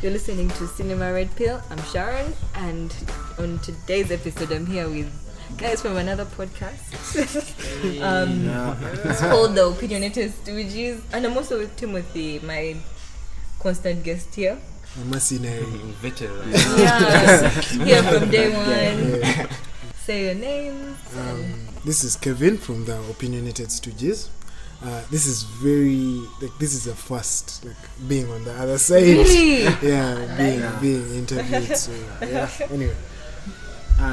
You're listening to Cinema Red Pill. I'm Sharon, and on today's episode, I'm here with guys from another podcast. It's called the Opinionated Stooges, and I'm also with Timothy, my constant guest here. Mercenary veteran. Yeah, here from day one. Say your name. This is Kevin from the Opinionated Stooges. This is this is a first, being on the other side. Really? Yeah, being interviewed. So yeah. Anyway,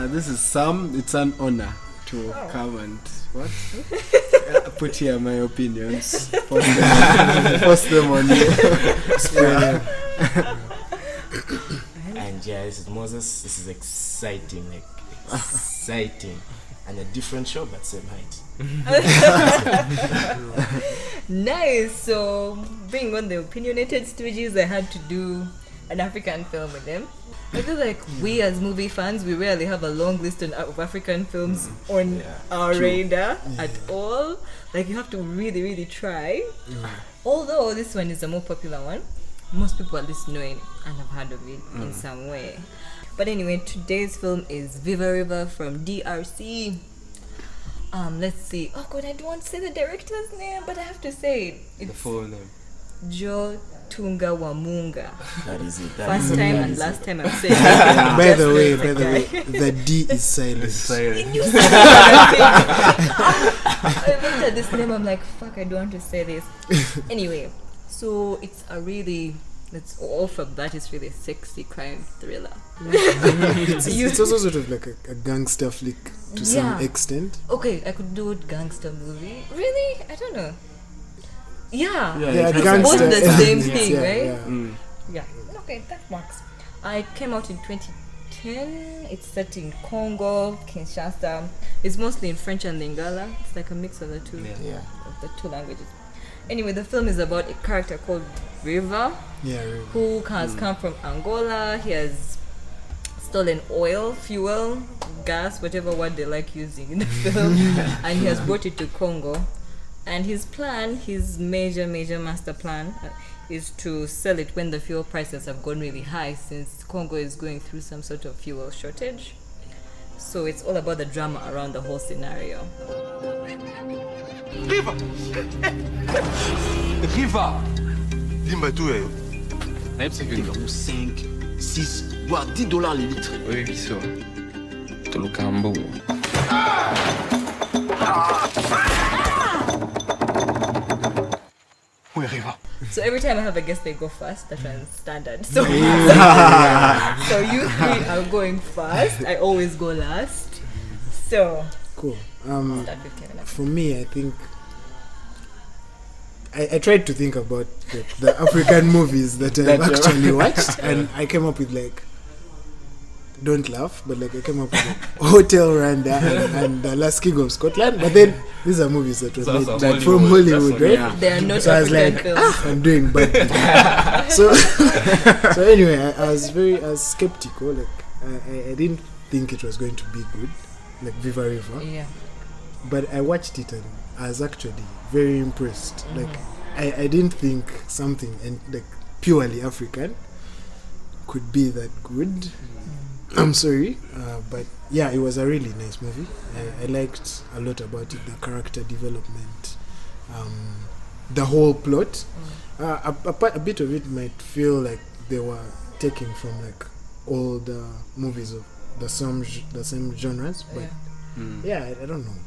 this is Sam. It's an honor to come and put here my opinions. Post them on you. And this is Moses. This is exciting, exciting, and a different show but same height. Nice. So, being on the Opinionated Stooges, I had to do an African film with them. I feel like we as movie fans, we rarely have a long list of African films on our radar at all. Like, you have to really, really try. Although this one is a more popular one, most people at least know it and have heard of it in some way. But anyway, today's film is Viva Riva from DRC. Let's see. Oh God, I don't want to say the director's name, but I have to say it. It's The full name. Joe Tunga Wamunga. That is it. First time and last time I'm saying it. by the way, the D is silent. You said it. I looked at this name, I'm like, fuck, I don't want to say this. Anyway, so it's a really, let's all from that, it's really a sexy crime thriller. It's also sort of like a gangster flick to some extent. Okay, I could do a gangster movie. Really? I don't know. Yeah, Yeah, it's gangster both the same elements, thing, right? Yeah. Yeah. Okay, that works. I came out in 2010. It's set in Congo, Kinshasa. It's mostly in French and Lingala. It's like a mix of the two, of the two languages. Anyway, the film is about a character called Riva, who has come from Angola. He has stolen oil, fuel, gas, whatever word they like using in the film, and he has brought it to Congo. And his plan, his major master plan, is to sell it when the fuel prices have gone really high, since Congo is going through some sort of fuel shortage. So it's all about the drama around the whole scenario. Riva! Riva! Dis-moi tout, C'est que 5, 6, voire $10 les litres. oui, biso. Tolukambo. Oui, Riva. So every time I have a guest, they go first. That one's standard. So, so you three are going first. I always go last. So Cool. start with Kevin. For me, I think I tried to think about the African movies that I've actually watched, and I came up with don't laugh, but I came up with Hotel Rwanda and The Last King of Scotland. But then these are movies that was made from Hollywood, right? Yeah. They are not So I was African like, films. I'm doing bad. so anyway, I was skeptical. I didn't think it was going to be good, like Viva Riva. Yeah. But I watched it and I was actually very impressed. I didn't think something purely African could be that good. I'm sorry, but yeah, it was a really nice movie. I liked a lot about it, the character development, the whole plot. A bit of it might feel like they were taking from all the movies of the same genres, but I don't know.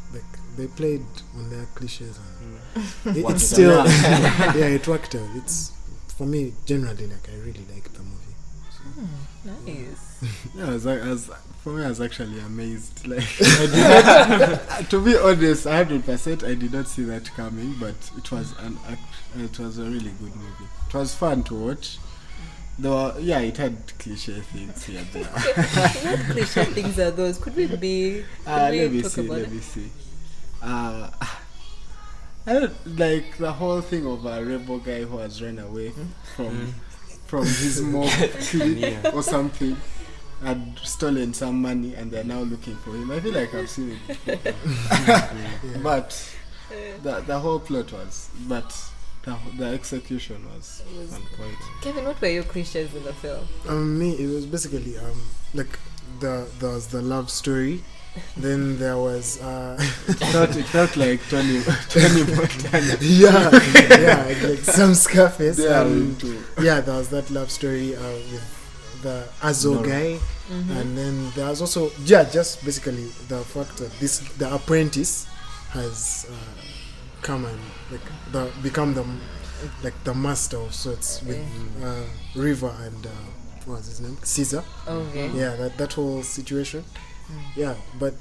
They played on their cliches, and it's still it worked out. It's for me generally I really liked the movie. Nice. Yeah, for me, I was actually amazed. I did not, to be honest, 100%, I did not see that coming. But it was a really good movie. It was fun to watch. Though, it had cliche things here. What cliche things are those? Could we Let me see. I don't like the whole thing of a rebel guy who has run away from his mob clique or something, had stolen some money and they're now looking for him. I feel like I've seen it before. But the whole plot was, but the execution was on point. Kevin, what were your cliches in the film? Me, it was basically like there was the love story. Then there was It felt like Tony Montana. yeah, like some Scarface. There was that love story with the Azo guy, and then there was also just basically the fact that the apprentice has come and become the master of sorts with Riva and what was his name, Caesar. Okay. Yeah, that whole situation. Yeah, but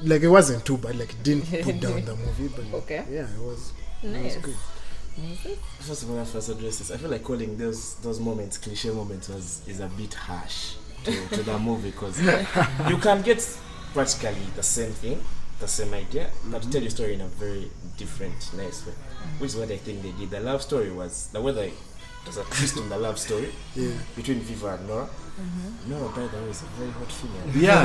like it wasn't too bad. Like it didn't put down the movie, but okay. Yeah, it was. Nice. It was good. First of all, when I first addressed this, I feel like calling those moments cliche moments is a bit harsh to the movie, because you can get practically the same thing, the same idea, but tell your story in a very different, nice way. Which is what I think they did. The love story was the way there's a twist in the love story between Viva and Nora. Nora, by the way, is a very hot female. Yeah,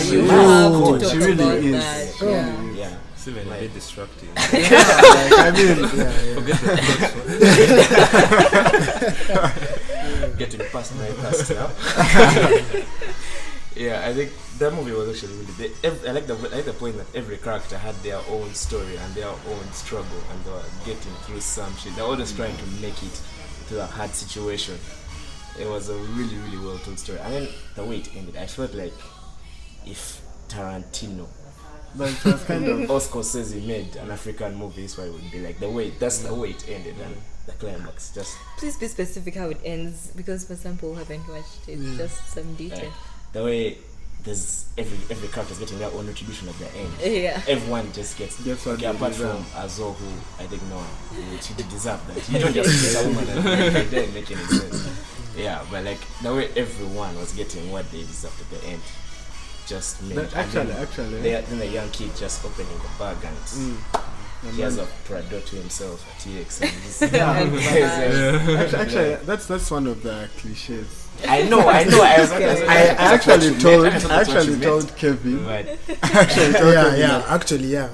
You have to talk she really about is. that. Yeah. It's even a bit distracting. I mean, Forget the Getting past my past now. Yeah, I think that movie was actually really. I like the point that every character had their own story and their own struggle, and they were getting through some shit. They're always trying to make it to a hard situation. It was a really, really well told story. And then the way it ended, I felt like if Tarantino but it was kind of. or Scorsese made an African movie, this way it would be like that's the way it ended, and the climax just. Please be specific how it ends, because for some people who haven't watched it. Just some detail. The way there's every character's getting their own retribution at the end. Yeah. Everyone just gets what they apart deserve. from Azo, who I think she did deserve that. You don't just get a woman and it didn't make any sense. Yeah, but like the way everyone was getting what they deserved at the end just made. Actually, then the young kid just opening the bag and he has a Prado to himself, a TX. And actually, that's one of the cliches. I know. I actually told Kevin. But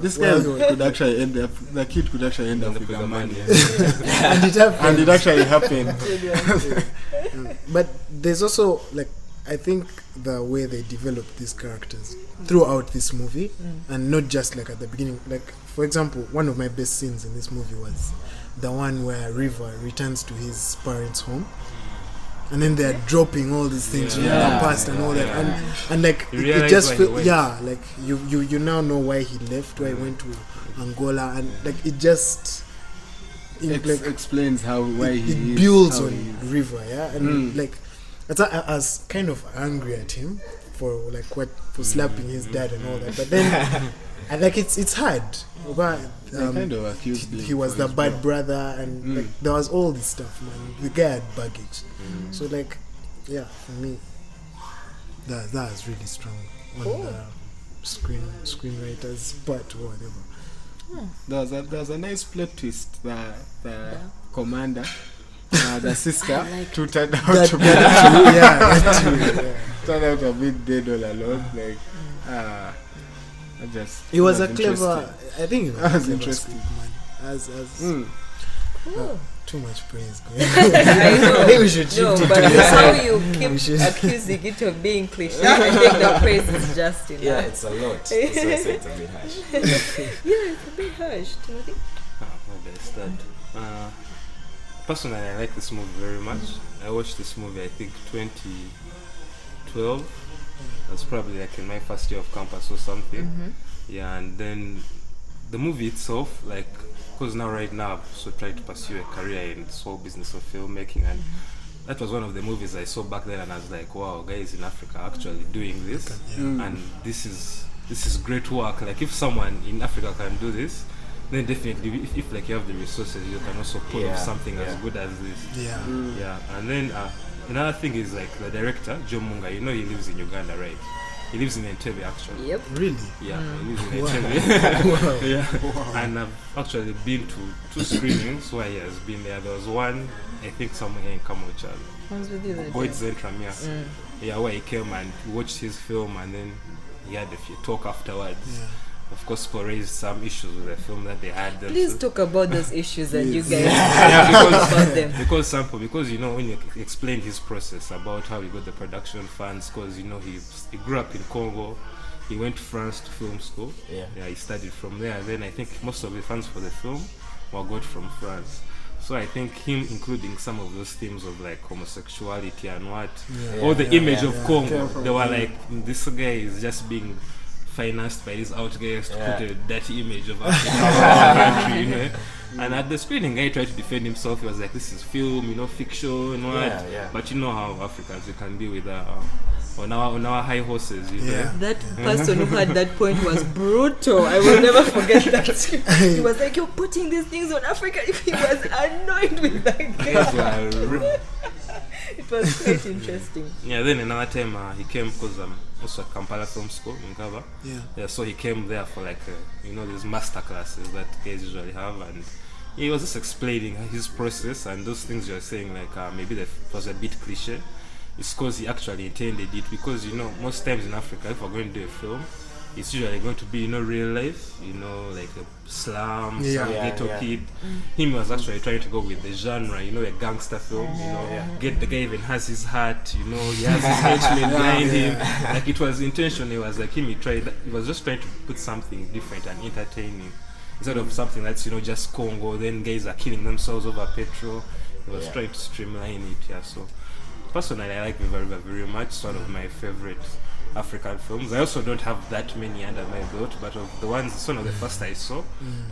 This guy could actually end up. The kid could actually end up with the money. And it happened. And it actually happened. But there's also like I think the way they developed these characters throughout this movie, and not just like at the beginning. Like for example, one of my best scenes in this movie was the one where Riva returns to his parents' home. And then they're dropping all these things from the past and all that, and like it just feels like you now know why he left, why he went to Angola, and like it just explains why he it builds on Riva, and like I was kind of angry at him for slapping his dad and all that, but then and like it's hard. But kind of accused he was the bad brother, and like there was all this stuff, man. The guy had baggage, so like for me that was really strong on the screenwriters part or whatever. There was a nice plot twist. The commander, the sister, to turn out to be turned out a bit dead all alone. Like it was a clever. I think it was interesting. Man. Too much praise. I know. I think we should shift it but to how you keep accusing it of being cliche, I think the praise is just enough. yeah, it's a lot. That's why I say it's a bit harsh. It's a bit harsh, Timothy. Maybe I start. Personally, I like this movie very much. I watched this movie, I think, 2012. That's probably like in my first year of campus or something. Yeah, and then the movie itself, like, because right now I've so tried to pursue a career in this whole business of filmmaking, and that was one of the movies I saw back then, and I was like, wow, guys in Africa are actually doing this, and this is great work. Like, if someone in Africa can do this, then definitely, if like you have the resources, you can also pull off something as good as this. Yeah. And then another thing is like the director, Joe Munga. You know, he lives in Uganda, right? He lives in Entebbe, actually. Yep. Really? Yeah, he lives in Entebbe. Yeah. And I've actually been to 2 screenings where he has been there. There was one, I think, somewhere in Kamocha. I was with you that Boyd day. Zentram, yeah, where he came and watched his film, and then he had a few talk afterwards. of course, Paul raised some issues with the film that they had. Please talk about those issues and you guys because, about them. Because when you explained his process about how he got the production funds, because he grew up in Congo, he went to France to film school. He studied from there. And then I think most of the funds for the film were got from France. So I think him including some of those themes of like homosexuality and all the image of Congo, they were like, this guy is just being financed by these outguys to put a dirty image of Africa in the country, And at the screening, guy tried to defend himself. He was like, "This is film, fiction, But you know how Africans we can be with on our high horses, That person who had that point was brutal. I will never forget that. He was like, "You're putting these things on Africa." He was annoyed with that guy. It was quite interesting. Then another time he came because also at Kampala Film School in Gaba. So he came there for like these master classes that guys usually have, and he was just explaining his process and those things you're saying, like maybe that was a bit cliche. It's because he actually intended it, because most times in Africa, if we're going to do a film, it's usually going to be real life, like a slum, some ghetto kid. Him was actually trying to go with the genre, a gangster film, get the guy even has his hat, he has his henchmen behind him. Like it was intentional. It was like he was just trying to put something different and entertaining instead of something that's just Congo, then guys are killing themselves over petrol. He was trying to streamline it. So personally, I like Viva Riva very much. It's one of my favorite African films. I also don't have that many under my belt, but of the ones, it's one of the first I saw,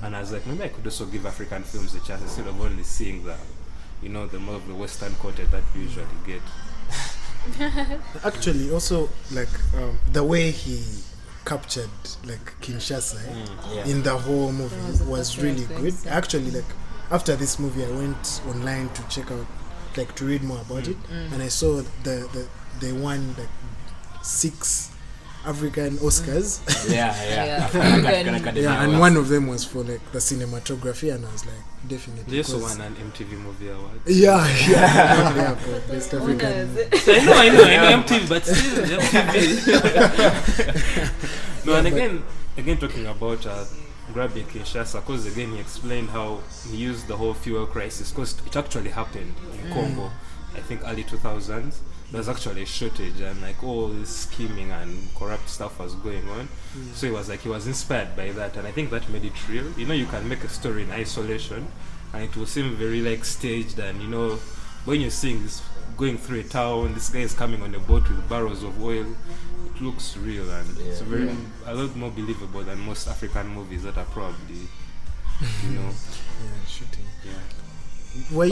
and I was like, maybe I could also give African films a chance instead of only seeing the more of the Western content that we usually get. Actually, also like the way he captured like Kinshasa in the whole movie was really good. Actually, like after this movie, I went online to check out, like to read more about it, and I saw they won like 6 African Oscars. And one of them was for like the cinematography, and I was like, definitely. They also won an MTV Movie Award. For best African. I know MTV, but still MTV. No, and again talking about grabbing Kinshasa, because again he explained how he used the whole fuel crisis, because it actually happened in Congo, I think early 2000s. There's actually a shortage, and like all this scheming and corrupt stuff was going on. So he was inspired by that, and I think that made it real. You can make a story in isolation and it will seem very like staged, and when you're seeing this going through a town, this guy is coming on a boat with barrels of oil, it looks real, and it's a lot more believable than most African movies that are probably shooting. Were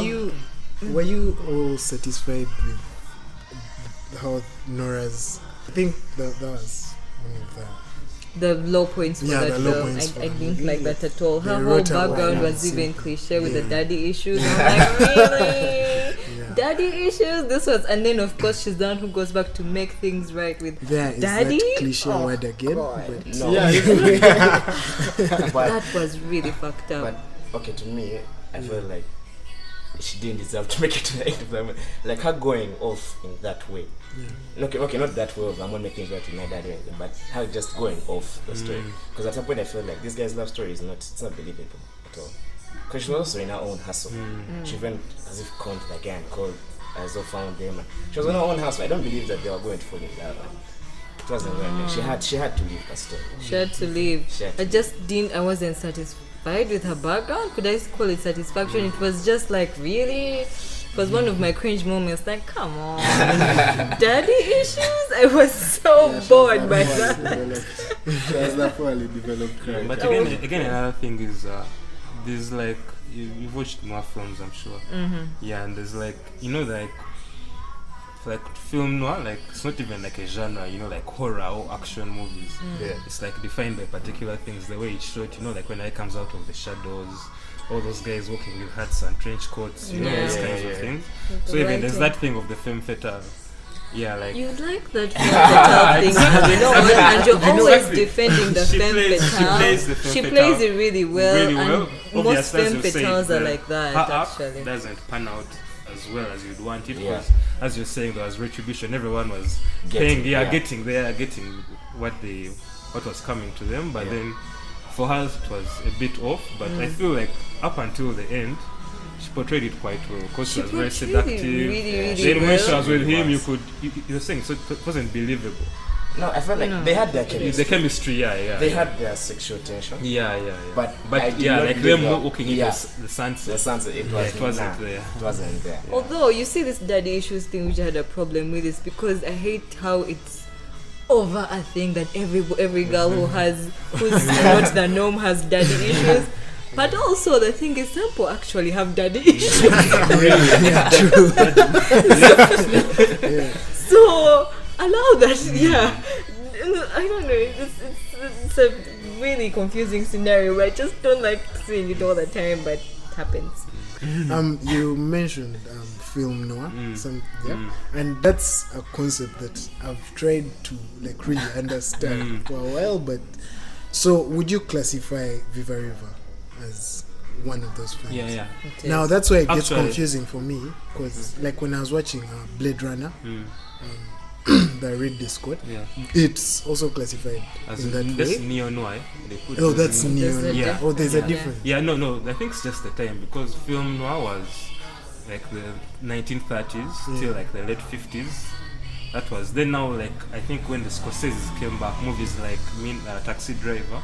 you all satisfied with how Nora's? I think that was one of the low points for that film. I didn't like that at all. Her whole background was even cliche with the daddy issues. I'm like, really? Daddy issues? This was, and then of course she's the one who goes back to make things right with daddy. That cliche word again. That was really fucked up. But okay, to me, I felt like she didn't deserve to make it to the end of the movie. Like her going off in that way. Okay, not that way of I'm not making it right with my dad or anything, but her just going off the story. Because at some point I felt like this guy's love story it's not believable at all. Because she was also in her own hustle. She went as if called the guy and called as though found them. She was on her own hustle. I don't believe that they were going to fall in love. It wasn't going. She had to leave her story. She had to leave. I wasn't satisfied with her background. Could I call it satisfaction? It was just like, really? It was one of my cringe moments. Like, come on, daddy issues. I was so bored by that. She has that poorly developed character. But again, another thing is there's like you've watched more films, I'm sure. And there's like like film noir, like it's not even like a genre, like horror or action movies. It's like defined by particular things. The way it's shot, like when it comes out of the shadows, all those guys walking with hats and trench coats, those kinds of things. So even there's that thing of the femme fatale. Like you like that femme fatale thing, and you're always defending the femme fatale. She plays it really well. And most femme fatales are like that. Actually, doesn't pan out as well as you'd want it, because as you're saying, there was retribution. Everyone was getting what they what was coming to them, but then for her it was a bit off. But I feel like up until the end, she portrayed it quite well because she was very seductive. Really then when she was with him, you're saying so it wasn't believable. No, I felt like they had their chemistry. The chemistry, They had their sexual tension. But like them walking in the sunset. The sunset, it wasn't there. It wasn't there. Although you see this daddy issues thing, which I had a problem with, is because I hate how it's over a thing that every girl who's not the norm has daddy issues. But also the thing is, some people actually have daddy issues. So allow that, I don't know. It's a really confusing scenario. I just don't like seeing it all the time, but it happens. You mentioned film noir, and that's a concept that I've tried to like really understand for a while. But so, would you classify Viva Riva as one of those films? Yeah. Now that's why it gets confusing for me, because like when I was watching Blade Runner, the Ridley Scott, it's also classified as in that that's way. neo-noir. That's neo-noir. Oh, there's a difference. No, I think it's just the time, because film noir was like the 1930s till like the late 50s. That was then. Now, like, I think when the Scorsese came back, movies like Taxi Driver,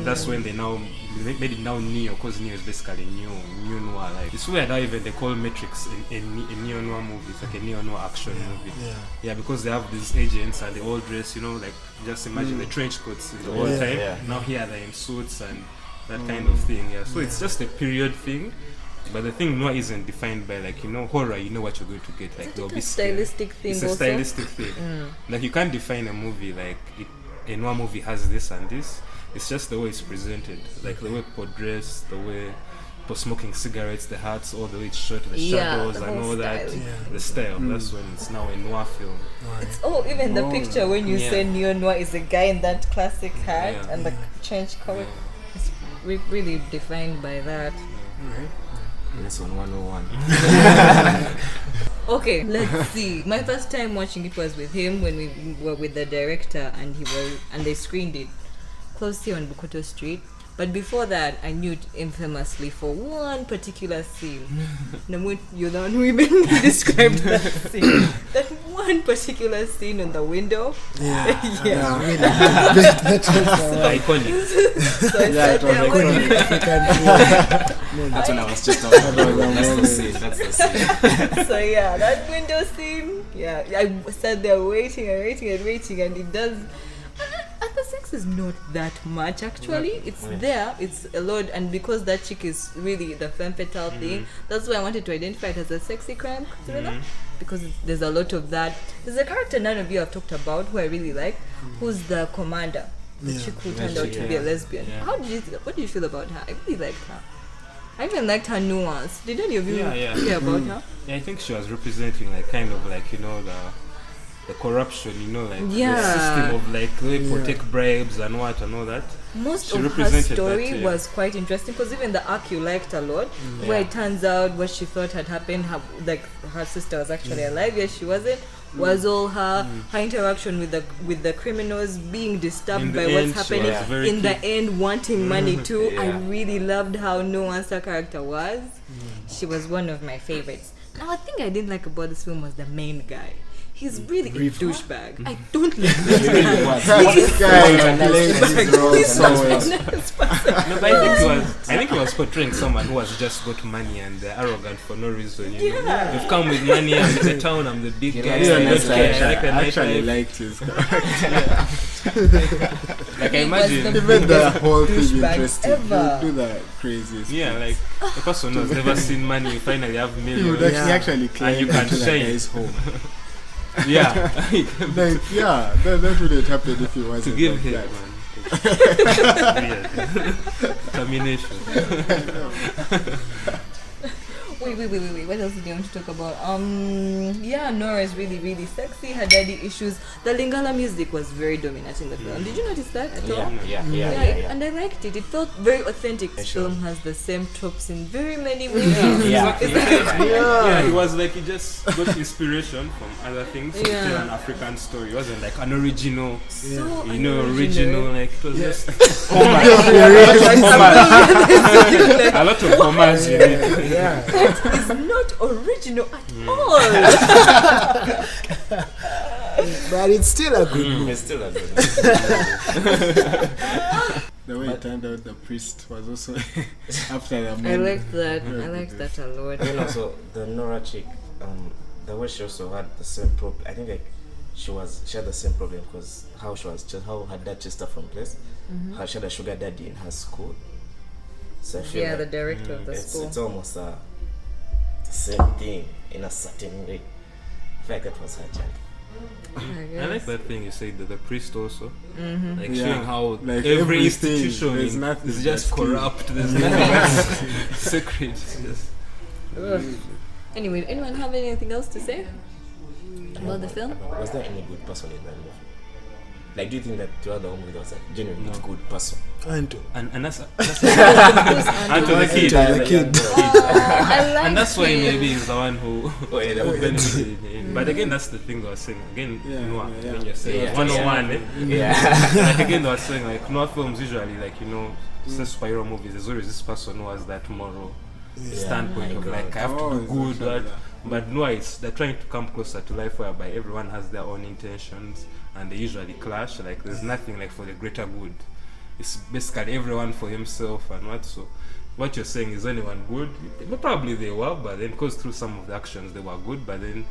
that's when they made it now neo, because neo is basically new noir. Like, it's weird how even they call Matrix a neo noir movie. It's like a neo noir action movie. Because they have these agents and they all dress, like, just imagine the trench coats the whole time. Now here they're in suits and that kind of thing. So it's just a period thing. But the thing noir isn't defined by, like, horror. You know what you're going to get. Like, there'll be stylistic thing. It's a stylistic thing. Like, you can't define a movie like a noir movie has this and this. It's just the way it's presented, like the way people dress, the way people smoking cigarettes, the hats, all the way it's shot, the shadows and all that. The style. That's when it's now a noir film. It's even the picture when you say neo noir is a guy in that classic hat and the trench coat. It's really defined by that. Lesson 101. Okay, let's see. My first time watching it was with him when we were with the director, and they screened it close here on Bukoto Street. But before that, I knew it infamously for one particular scene. You're the one who even described that scene. That one particular scene on the window. Really. That's iconic. So I sat there. That's when I was just talking about. That's the scene. So that window scene. I sat there waiting, and it does. And the sex is not that much actually. It's there, it's a lot, and because that chick is really the femme fatale thing, that's why I wanted to identify it as a sexy crime thriller, because there's a lot of that. There's a character none of you have talked about who I really like, who's the commander, the chick who turned out to be a lesbian. What do you feel about her? I really liked her. I even liked her nuance. Did any of you care about her? Yeah, I think she was representing like kind of like the corruption, like the system of like the way people take bribes and what and all that. Most of her story was quite interesting, because even the arc you liked a lot, where it turns out what she thought had happened, her sister was actually alive. Yes, she wasn't. Was all her interaction with the criminals, being disturbed by what's happening. In the end, wanting money too. I really loved how nuanced her character was. She was one of my favorites. Now, I think I didn't like about this film was the main guy. He's really a douchebag. I don't like this guy. No, but I think he was portraying someone who has just got money and they're arrogant for no reason. You've come with money, I'm in the town, I'm the big guy. I actually liked his character. Like, I imagine even the whole thing interesting. You do the craziest. Like the person who's never seen money, you finally have millions. You would actually claim and you can shine his home. That wouldn't happen if he wasn't to give like him, man. Termination. Wait. What else do you want to talk about? Yeah, Nora is really, really sexy. Her daddy issues. The Lingala music was very dominant in the film. Did you notice that at all? Yeah. And I liked it. It felt very authentic. This film has the same tropes in very many movies. Yeah, it was like he just got inspiration from other things to tell an African story. It wasn't like an original, original. Like it was just a lot of homage in it. That is not original at all. But it's still a good movie. It's still a good The way it turned out, the priest was also after the man. I liked that. I liked that a lot. And also the Nora chick, the way she also had the same problem. I think like she had the same problem because how her dad chased her from place. How she had a sugar daddy in her school. So I feel like The director of the school. It's almost the same thing in a certain way. I feel like that was her child. I like that thing you said that the priest also, like Yeah. showing how Like every everything, institution there's nothing is just that's corrupt. There's nothing that's sacred. It's just- Anyway, anyone have anything else to say about the film? Was there any good person in that movie? Like, do you think that throughout the whole movie there was a genuinely good person? and that's Who's and to the kid. The kid. I like And that's why him. maybe he's the one who That would benefited. But again, that's the thing I was saying. Again, Noah, when you're saying Yeah. 101, Yeah. like again, I was saying like Noah films usually like say superhero movies. There's always this person who has that moral standpoint of like I have to do good, but Noah they're trying to come closer to life whereby everyone has their own intentions and they usually clash. Like there's nothing like for the greater good. It's basically everyone for himself and what. So what you're saying is anyone good? Probably they were, but then because through some of the actions they were good, but then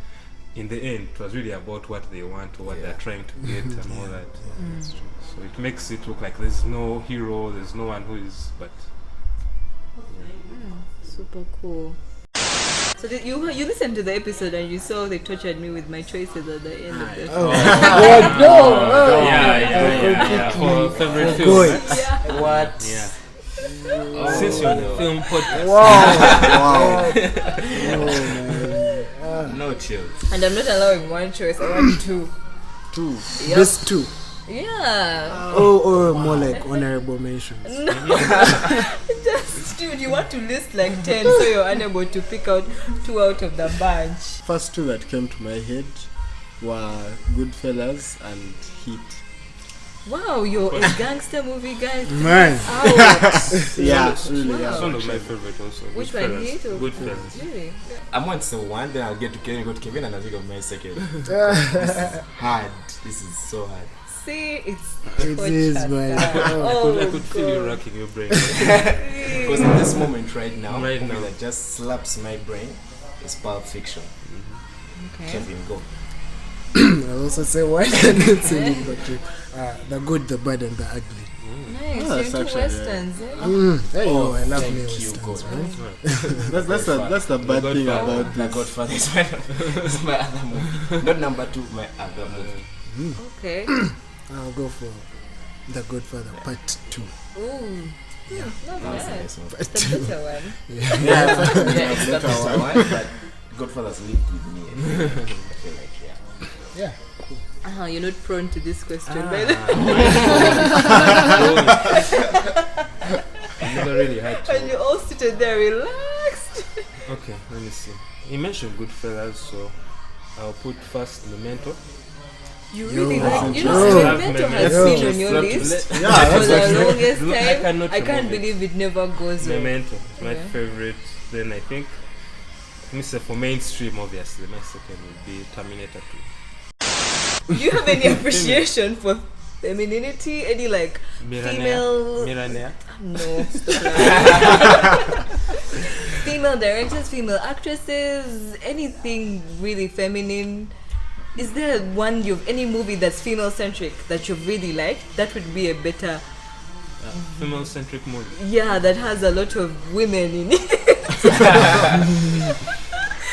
in the end it was really about what they want or what they're trying to get and all that. So it makes it look like there's no hero, there's no one who is, but Super cool. So did you listened to the episode and you saw they tortured me with my choices at the end of the film. yeah. For favorite film. Good. Right? What? Yeah. Since you're on the film podcast. No chills. And I'm not allowing one choice, I want two. Yep. Best two. Yeah. Or more like honorable mentions. Just dude, you want to list like 10 so you're unable to pick out 2 out of the bunch. First two that came to my head were Goodfellas and Heat. Wow, you're a gangster movie guy. Man. Ouch. Yeah, really. Wow. That's one of my favorite also. Which one? Goodfellas. Heat or Goodfellas. Really? I'm going to say one, then I'll get to Kevin, go to Kevin, and I'll think of my second. This is hard. This is so hard. See, it's It is, man. Oh, I could feel you racking your brain. Because in this moment right now, Right movie now. that just slaps my brain is Pulp Fiction. Okay. Kevin, go. I'll also say one and it's in it, but the good, the bad, and the ugly. Nice. Oh, You're that's into actually westerns, eh? There you go. I love thank me you, westerns, God. man. That's the bad thing Godfather. about The this. Godfather is my other movie. Not number 2, my other movie. Okay. I'll go for The Godfather Part 2. Ooh. Yeah. Not That's a bad. nice one. It's a better one. Yeah, it's the better one, but Godfather's lived with me. I feel like, Yeah. You're not prone to this question, by the way. I never really had to. And you all seated there relaxed. Okay, let me see. You mentioned Goodfellas, so I'll put first Memento. You really Yo. like, you know, Yo. Memento has Yo. been on your list Yeah, for that's the actually. longest Look, I time. cannot I can't remove it. believe it never goes away. Memento, my Yeah. favorite. Then I think, let me say for mainstream, obviously, my second would be Terminator 2. Do you have any appreciation for femininity? Any like female? Miranea. No. Stop that. Female directors, female actresses, anything really feminine. Is there any movie that's female centric that you've really liked? That would be a better, Female-centric movie. yeah, that has a lot of women in it.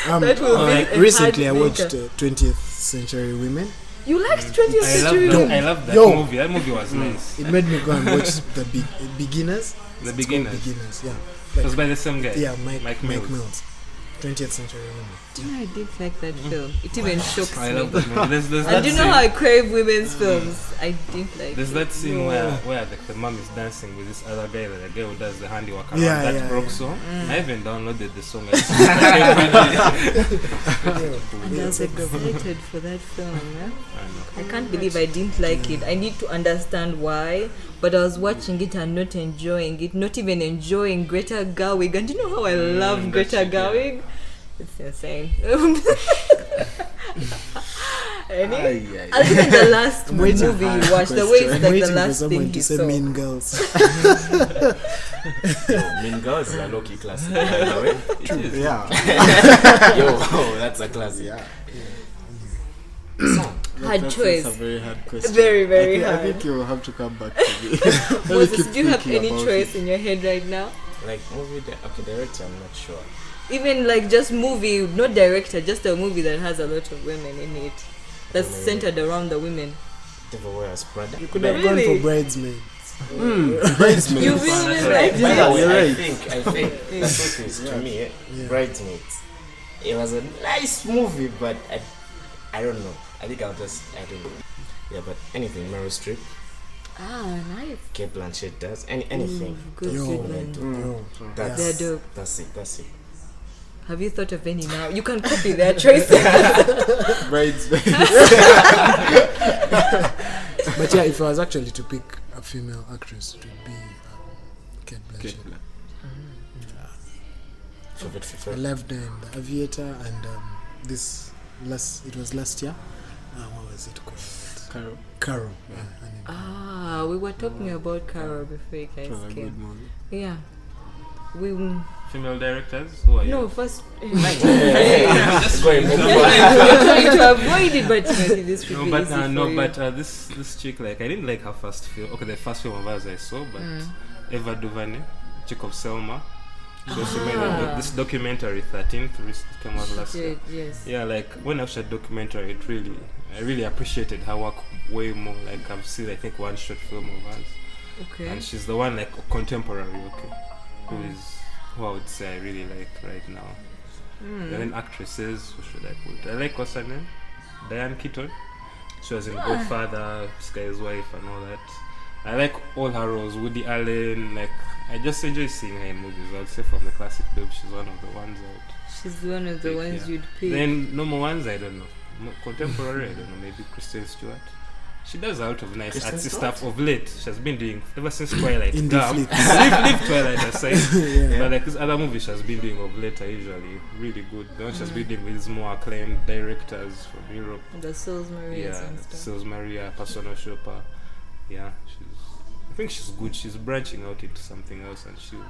That will be a Recently, I hard watched maker. 20th Century Women. You liked 20th I Century? love that Yo. movie. That movie was nice. It made me go and watch The Beginners. The It's called Beginners. Beginners, yeah. It was by the same guy. Yeah, Mike Mills. Mills. 20th Century Women. Do you know I did like that film? It even shocks I me. love that movie. There's And that do you know scene- how I crave women's films? I didn't like There's it. that scene where like, the mom is dancing with this other guy, the guy who does the handiwork around Yeah, that yeah, broke yeah. song. I even downloaded the song. And I was excited for that film. Yeah? I know. I can't believe I didn't like it. I need to understand why. But I was watching it and not enjoying it. Not even enjoying Greta Gerwig. And do you know how I love Greta chick, yeah. Gerwig? It's insane. Anyway, other than the last movie you watched, the way it's I'm like waiting the for last someone thing to you say saw. Mean Girls. Mean Girls is a low-key classic, by the way. It is. Yeah. Yo, that's a classic. Yeah. Hard That's choice. a very hard question. Very, very I hard. think you'll have to come back to me. Moses, do you have any choice in your head right now? Like movie, director, I'm not sure. Even like just movie, not director, just a movie that has a lot of women in it. That's centered around the women. Devil Wears Prada. You could have gone Really? for Bridesmaids. Bridesmaids. You really By like the it? way, You're I right. think that's what it is to me. Bridesmaids. It was a nice movie, but I don't know. I think I don't know. Yeah, but anything Meryl Streep, Ah, nice. Kate Blanchett does anything. Good Yo. treatment. That's They're dope. That's it. Have you thought of any now? You can copy their choices. Bridesmaids. But yeah, if I was actually to pick a female actress, it would be Kate Blanchett. I loved her in The Aviator and it was last year. What was it called? Carol. Yeah, We were talking about Carol before you guys Good came. movie. Yeah. We Female directors? Who are you? no first. Going You're trying to avoid it, but this should be easy for you. This chick, like, I didn't like her first film. Okay, the first film of ours I saw, but Eva DuVernay, chick of Selma. She also made this documentary 13th, which came out last year. Yes. Yeah, like when I watched that documentary, I really appreciated her work way more. Like I've seen, I think, one short film of hers, Okay. and she's the one like contemporary, who I would say I really like right now. And then actresses, who should I put? I like what's her name? Diane Keaton. She was in Godfather, Sky's Wife, and all that. I like all her roles. Woody Allen, like I just enjoy seeing her in movies. I would say from the classic dub, she's one of the ones I would. She's one of the pick, ones yeah. you'd pick. Then normal ones, I don't know. Contemporary, I don't know. Maybe Kristen Stewart. She does a lot of nice Kristen artsy Stewart? stuff of late. She has been doing ever since Twilight. Indie Gap. flicks. leave Twilight aside. Yeah. But like this other movie she has been doing of late are usually really good. The one she has been doing with more acclaimed directors from Europe. The Souls Marias Yeah, and stuff. Sales Maria, Persona Shopper. Yeah, I think she's good. She's branching out into something else, and she'll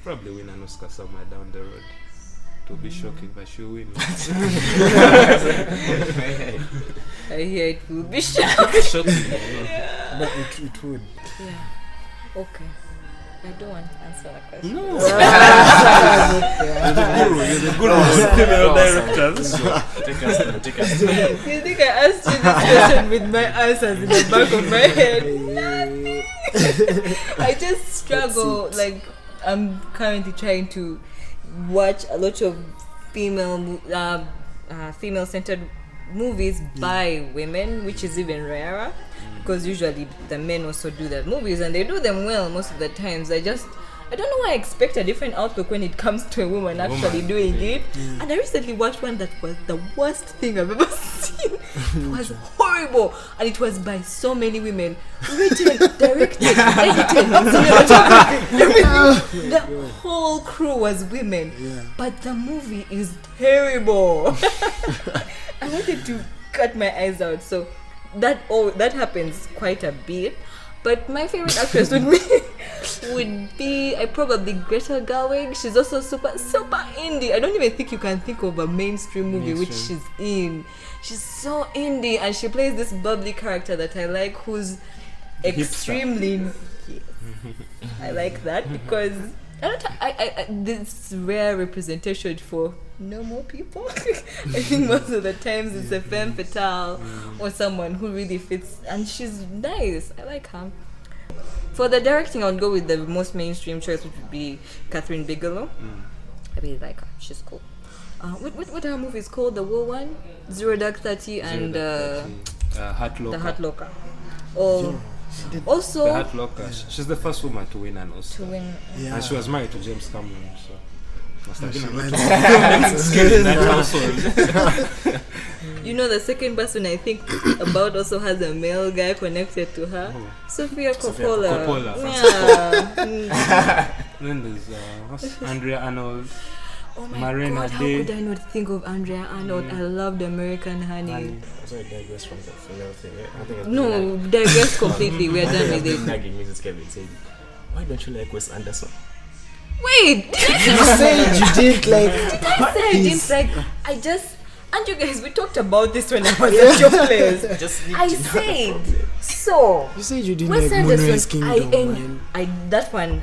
probably win an Oscar somewhere down the road. It will be shocking, but she'll win. I hear it will be shocking. Shocking. But it would. Yeah. Okay. I don't want to answer that question. No. You're the guru of female directors. Take us through. You think I asked you this question with my answers in the back of my head? I just struggle. Like I'm currently trying to watch a lot of female-centered movies by women, which is even rarer because usually the men also do their movies and they do them well most of the times. I don't know why I expect a different outlook when it comes to a woman actually doing it. And I recently watched one that was the worst thing I've ever seen. It was horrible, and it was by so many women, written, directed, edited, cinematography, everything. The whole crew was women, but the movie is terrible. I wanted to cut my eyes out. So that happens quite a bit. But my favorite actress would be probably Greta Gerwig. She's also super indie. I don't even think you can think of a mainstream movie which she's in. She's so indie, and she plays this bubbly character that I like, who's extremely. I like that because I this rare representation for normal people. I think most of the times it's a femme fatale or someone who really fits, and she's nice. I like her. For the directing, I'll go with the most mainstream choice, which would be Catherine Bigelow. I really like her. She's cool. what are movies called? The war one, Zero Dark 30 and Hurt Locker. the Hurt Locker. Oh, also The Hurt Locker. She's the first woman to win an Oscar. And she was married to James Cameron, so must have been a lot of skill in that household. You know, the second person I think about also has a male guy connected to her. Sophia Coppola. Yeah. Then there's what's Andrea Arnold. Oh my Marina God, how Day. could I not think of Andrea Arnold? I loved American Honey. Sorry, digress from the female thing. I think No, digress completely. We're done with it. Nagging Mrs. Kevin saying, why don't you like Wes Anderson? Wait! You said you didn't like. I said I didn't like. And you guys, we talked about this when I was at your place. I said so. You said you didn't Wes like Moonrise Anderson, Kingdom. that one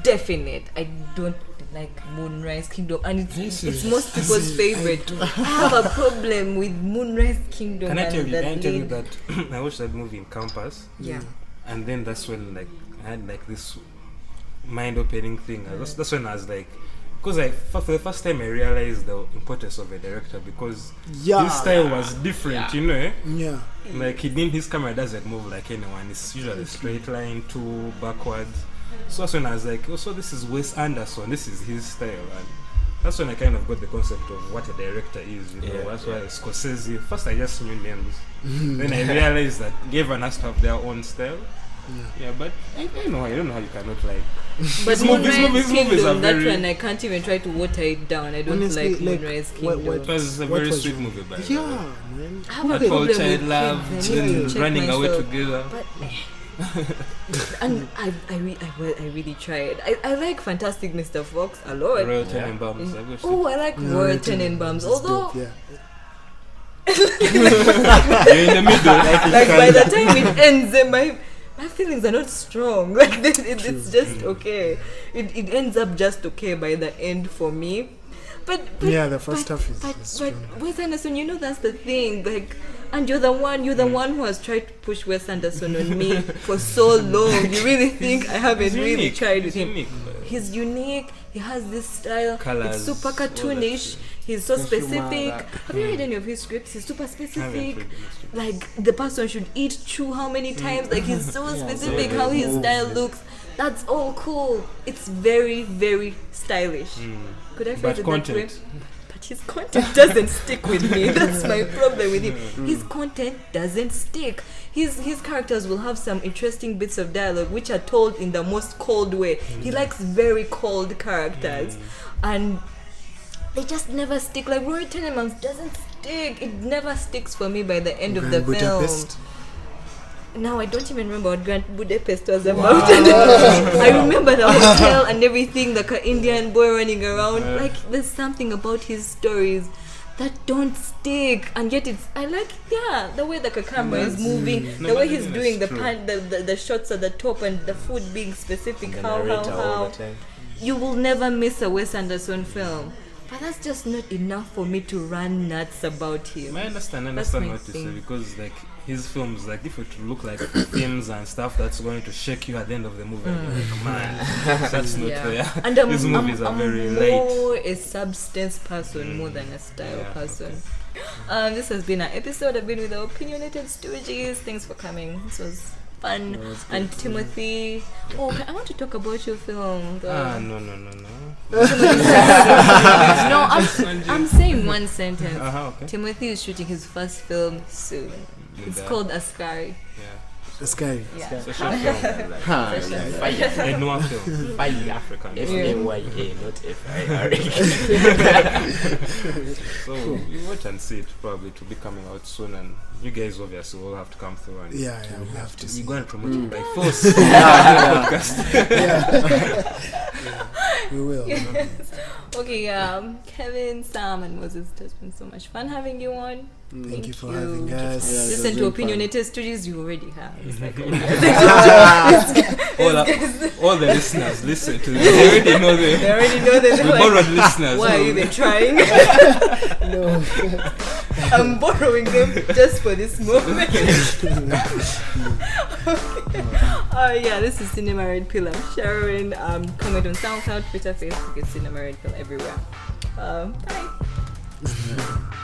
definite. I don't like Moonrise Kingdom, and it's most people's favorite. I have a problem with Moonrise Kingdom. Can I tell you that I watched that movie in campus? Yeah. And then that's when like I had like this mind-opening thing. That's when I was like, because for the first time I realized the importance of a director, because his style was different, you know. Yeah. Like his camera doesn't move like anyone. It's usually a straight line, two backwards. So that's when I was like, oh, so this is Wes Anderson. This is his style, and that's when I kind of got the concept of what a director is. You know, that's why Scorsese. First, I just knew names. Then I realized that everyone has to have their own style. Yeah, but I don't know how you cannot like. But Movies Kingdom, are that very. one I can't even try to water it down. I don't Honestly, like Moonrise Kingdom. It was a very sweet movie, by the way. Yeah, man. I have a That whole problem child with love, kids. I need to check running away myself. together. But and I really tried. I like Fantastic Mr. Fox a lot. Royal Tenenbaums. I watched Oh, it. I like Royal Tenenbaums. Although, Yeah. You're in the middle. like by the time it ends, then my feelings are not strong. Like it's just okay. It ends up just okay by the end for me. But Yeah, the first half is But strong. Wes Anderson, you know that's the thing. Like, and you're the one who has tried to push Wes Anderson on me for so long. You really think I haven't He's really unique. tried with He's him? unique. He's unique. He has this style. Colours, it's super all that cartoonish. shit. He's so specific. that. Have you read any of his scripts? He's super Haven't specific. read any scripts. Like the person should eat chew how many times. Like he's so specific how his style looks. That's all cool. It's very, very stylish. Could I phrase But it that way? content. But his content doesn't stick with me. That's my problem with him. His content doesn't stick. His characters will have some interesting bits of dialogue which are told in the most cold way. He likes very cold characters. And they just never stick. Like Roy Tenenbaums doesn't stick. It never sticks for me by the end of the film. Budapest. Now I don't even remember what Grand Budapest was about. I remember the hotel and everything, like an Indian boy running around. Like there's something about his stories that don't stick, and yet I like the way the camera is moving, the way he's doing the shots at the top and the food being specific. How you will never miss a Wes Anderson film. But that's just not enough for me to run nuts about him. I understand That's what my you say, thing. because like his films, like if it look like themes and stuff that's going to shake you at the end of the movie, like, man, that's not there. And These movies are very light. more a substance person more than a style person. This has been an episode. I've been with the Opinionated Stooges. Thanks for coming. This was fun. And Timothy, I want to talk about your film. No. No, I'm saying one sentence. Okay. Timothy is shooting his first film soon. It's called Askari. The sky. Yeah. It's a short film, like, a noir film, African. F-A-Y-A, not F-I-R-A. So you watch and see it. Probably to be coming out soon, and you guys obviously will have to come through and Yeah, we have to see. you go and promote it by force. Podcast. We will. Okay, Kevin, Sam, and Moses, it has been so much fun having you on. Thank you for having us. Yeah, Listen it to was Opinionated Studios, you already have. It's like, all the listeners listen to this. They already know they already know that. we borrowed listeners. Why are you even trying? No. I'm borrowing them just for this moment. Yeah, this is Cinema Red Pill. I'm Sharon. Comment on SoundCloud, Twitter, Facebook. It's Cinema Red Pill everywhere. Bye. next.